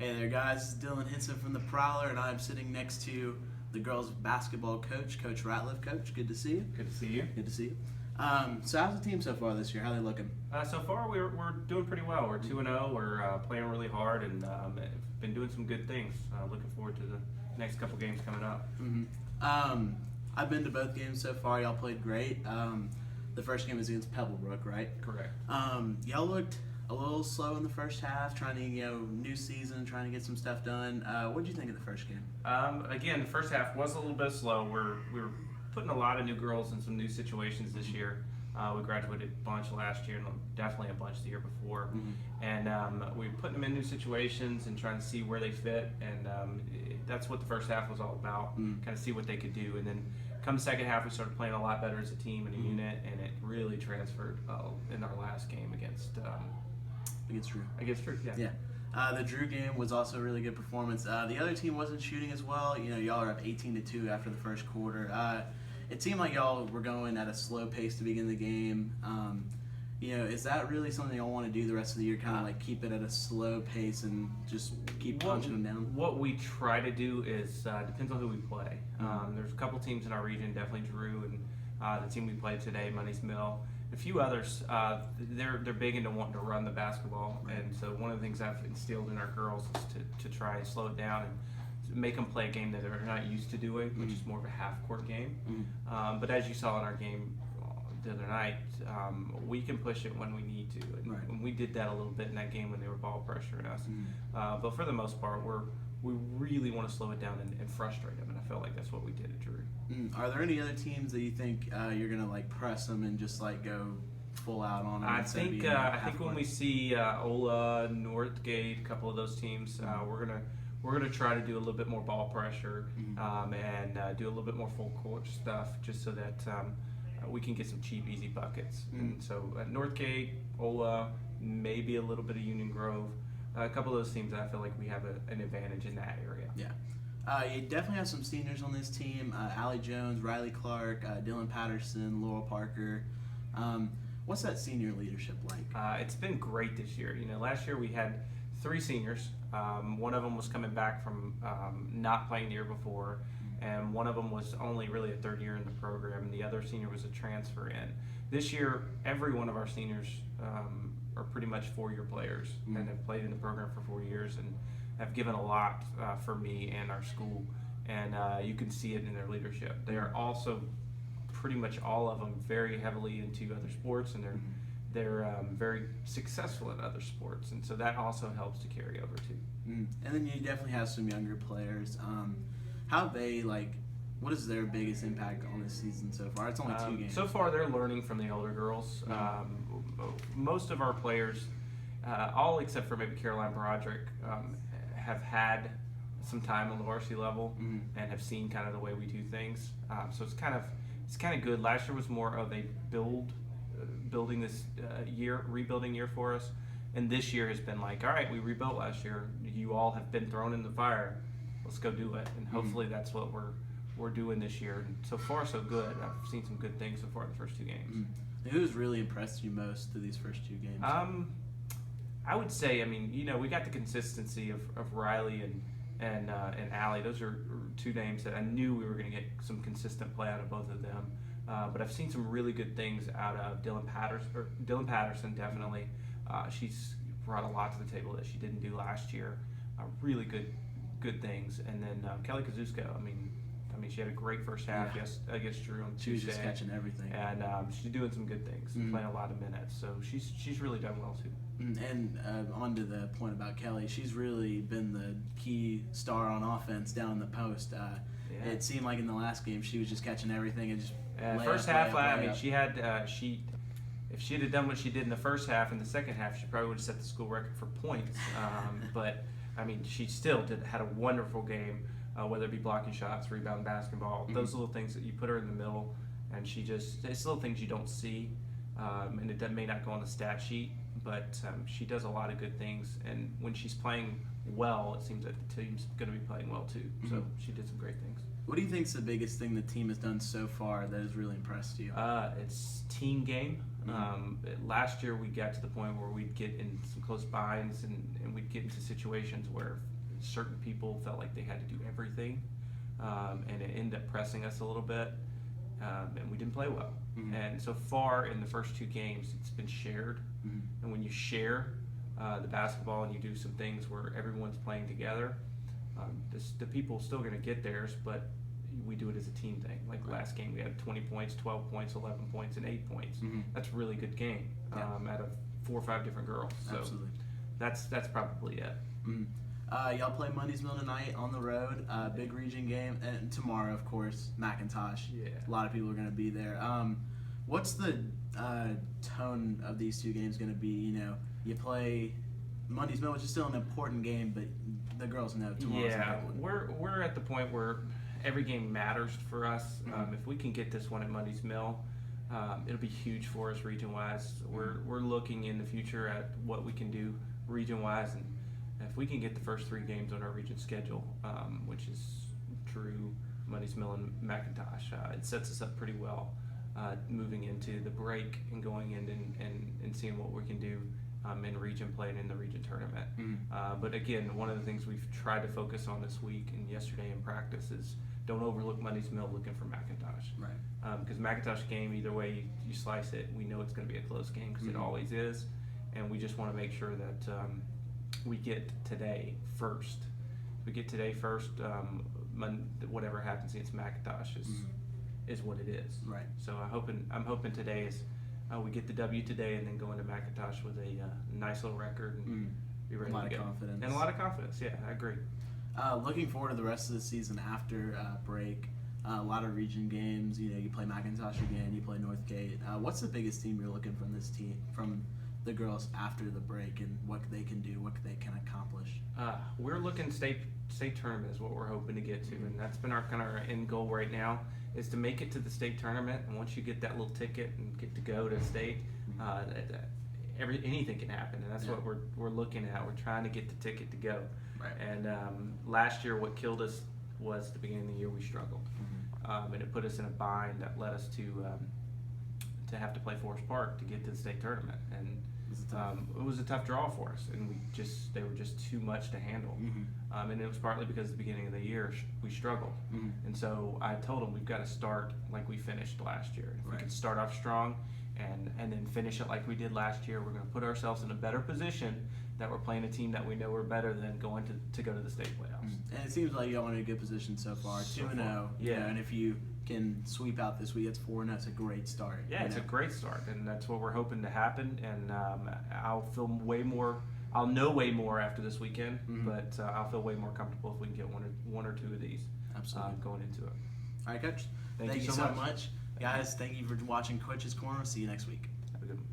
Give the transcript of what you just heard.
Hey there, guys. This is Dylan Hinson from the Prowler, and I'm sitting next to the girls' basketball coach, Coach Ratliff. Coach, good to see you. Good to see you. Good to see you. So how's the team so far this year? How are they looking? So far, we're doing pretty well. We're 2-0. We're playing really hard and been doing some good things. Looking forward to the next couple games coming up. I've been to both games so far. Y'all played great. The first game was against Pebblebrook, right? Correct. Y'all looked a little slow in the first half, trying to, new season, trying to get some stuff done. What did you think of the first game? Again, the first half was a little bit slow. We were putting a lot of new girls in some new situations this year. We graduated a bunch last year and definitely a bunch the year before. And we were putting them in new situations and trying to see where they fit. And that's what the first half was all about, kind of see what they could do. And then come the second half, we started playing a lot better as a team and a unit, and it really transferred in our last game against Drew. Against Drew, yeah. The Drew game was also a really good performance. The other team wasn't shooting as well. Y'all are up 18-2 after the first quarter. It seemed like y'all were going at a slow pace to begin the game. Is that really something y'all want to do the rest of the year? Kind of like keep it at a slow pace and just keep punching them down. What we try to do is depends on who we play. There's a couple teams in our region, definitely Drew and the team we played today, Money's Mill. A few others, they're big into wanting to run the basketball, and so one of the things I've instilled in our girls is to try and slow it down and make them play a game that they're not used to doing, which is more of a half-court game. But as you saw in our game the other night, we can push it when we need to, and we did that a little bit in that game when they were ball pressuring us. But for the most part, we really want to slow it down and frustrate them, and I felt like that's what we did at Drew. Are there any other teams that you think you're gonna press them and just go full out on them? I think when we see Ola, Northgate, a couple of those teams, we're gonna try to do a little bit more ball pressure and do a little bit more full court stuff, just so that we can get some cheap, easy buckets. And so at Northgate, Ola, maybe a little bit of Union Grove, a couple of those teams, I feel like we have an advantage in that area. Yeah. You definitely have some seniors on this team. Allie Jones, Riley Clark, Dylan Patterson, Laurel Parker. What's that senior leadership like? It's been great this year. Last year we had 3 seniors. One of them was coming back from not playing the year before, and one of them was only really a third year in the program, and the other senior was a transfer in. This year, every one of our seniors are pretty much 4-year players and have played in the program for 4 years and have given a lot for me and our school, and you can see it in their leadership. They are also pretty much all of them very heavily into other sports, and they're very successful in other sports, and so that also helps to carry over too. And then you definitely have some younger players. How have they what is their biggest impact on this season so far? It's only 2 games. So far, they're learning from the older girls. Most of our players, all except for maybe Caroline Broderick, have had some time on the varsity level and have seen kind of the way we do things. So it's kind of good. Last year was more of a building this rebuilding year for us, and this year has been like, all right, we rebuilt last year. You all have been thrown in the fire. Let's go do it, and hopefully that's what we're doing this year. And so far, so good. I've seen some good things so far in the first 2 games. Who's really impressed you most through these first 2 games? I would say, we got the consistency of Riley and Allie. Those are 2 names that I knew we were going to get some consistent play out of both of them. But I've seen some really good things out of Dylan Patterson, definitely. She's brought a lot to the table that she didn't do last year. Really good things. And then Kelly Kazusko, she had a great first half against Drew on Tuesday. She was just catching everything. And she's doing some good things, playing a lot of minutes. So she's really done well too. And on to the point about Kelly, she's really been the key star on offense down in the post. It seemed like in the last game she was just catching everything and just first half. She had if she had done what she did in the first half, in the second half she probably would have set the school record for points. But she still had a wonderful game, whether it be blocking shots, rebound, basketball. Those little things that you put her in the middle, and it's little things you don't see, and it may not go on the stat sheet, but she does a lot of good things. And when she's playing well, it seems that the team's going to be playing well too. So she did some great things. What do you think is the biggest thing the team has done so far that has really impressed you? It's team game. Last year we got to the point where we'd get in some close binds and we'd get into situations where certain people felt like they had to do everything, and it ended up pressing us a little bit, and we didn't play well. Mm-hmm. And so far in the first 2 games, it's been shared. Mm-hmm. And when you share the basketball and you do some things where everyone's playing together, the people still going to get theirs, but we do it as a team thing. Like last game, we had 20 points, 12 points, 11 points, and 8 points. Mm-hmm. That's a really good game out of 4 or 5 different girls. So Absolutely. that's probably it. Mm-hmm. Y'all play Mondays Mill tonight on the road, big region game, and tomorrow, of course, McIntosh. Yeah. A lot of people are going to be there. What's the tone of these 2 games going to be? You know, you play Mondays Mill, which is still an important game, but the girls know tomorrow's Yeah, a big one. we're at the point where every game matters for us. If we can get this one at Mondays Mill, it'll be huge for us region-wise. We're looking in the future at what we can do region-wise, and if we can get the first 3 games on our region schedule, which is Drew, Mondays Mill, and McIntosh, it sets us up pretty well moving into the break and going in and seeing what we can do in region play and in the region tournament. But again, one of the things we've tried to focus on this week and yesterday in practice is don't overlook Mondays Mill looking for McIntosh. Right. Because McIntosh game, either way you slice it, we know it's going to be a close game because it always is. And we just want to make sure that we get today first. If we get today first, whatever happens against McIntosh is what it is. Right. So I'm hoping today is we get the W today and then go into McIntosh with a nice little record and be ready A lot to of go. confidence. And a lot of confidence. Yeah, I agree. Looking forward to the rest of the season after break. A lot of region games. You know, you play McIntosh again. You play Northgate. What's the biggest team you're looking from this team, from the girls after the break, and what they can do, what they can accomplish? We're looking state tournament is what we're hoping to get to, and that's been our kind of our end goal right now is to make it to the state tournament. And once you get that little ticket and get to go to state, anything can happen, and that's what we're looking at. We're trying to get the ticket to go. Right. And last year, what killed us was at the beginning of the year we struggled, and it put us in a bind that led us to have to play Forest Park to get to the state tournament, and it was a tough draw for us, and they were just too much to handle, and it was partly because at the beginning of the year we struggled, and so I told them we've got to start like we finished last year. If we can start off strong and then finish it like we did last year, we're going to put ourselves in a better position that we're playing a team that we know we're better than going to go to the state playoffs. And it seems like y'all in a good position so far, 2-0. Yeah. And if you can sweep out this week, it's 4-0. It's a great start. Yeah, it's a great start, and that's what we're hoping to happen. And I'll know way more after this weekend, but I'll feel way more comfortable if we can get one or 2 of these going into it. All right, Coach. Thank you you so so much. Guys, thank you for watching Coach's Corner. See you next week. Have a good one.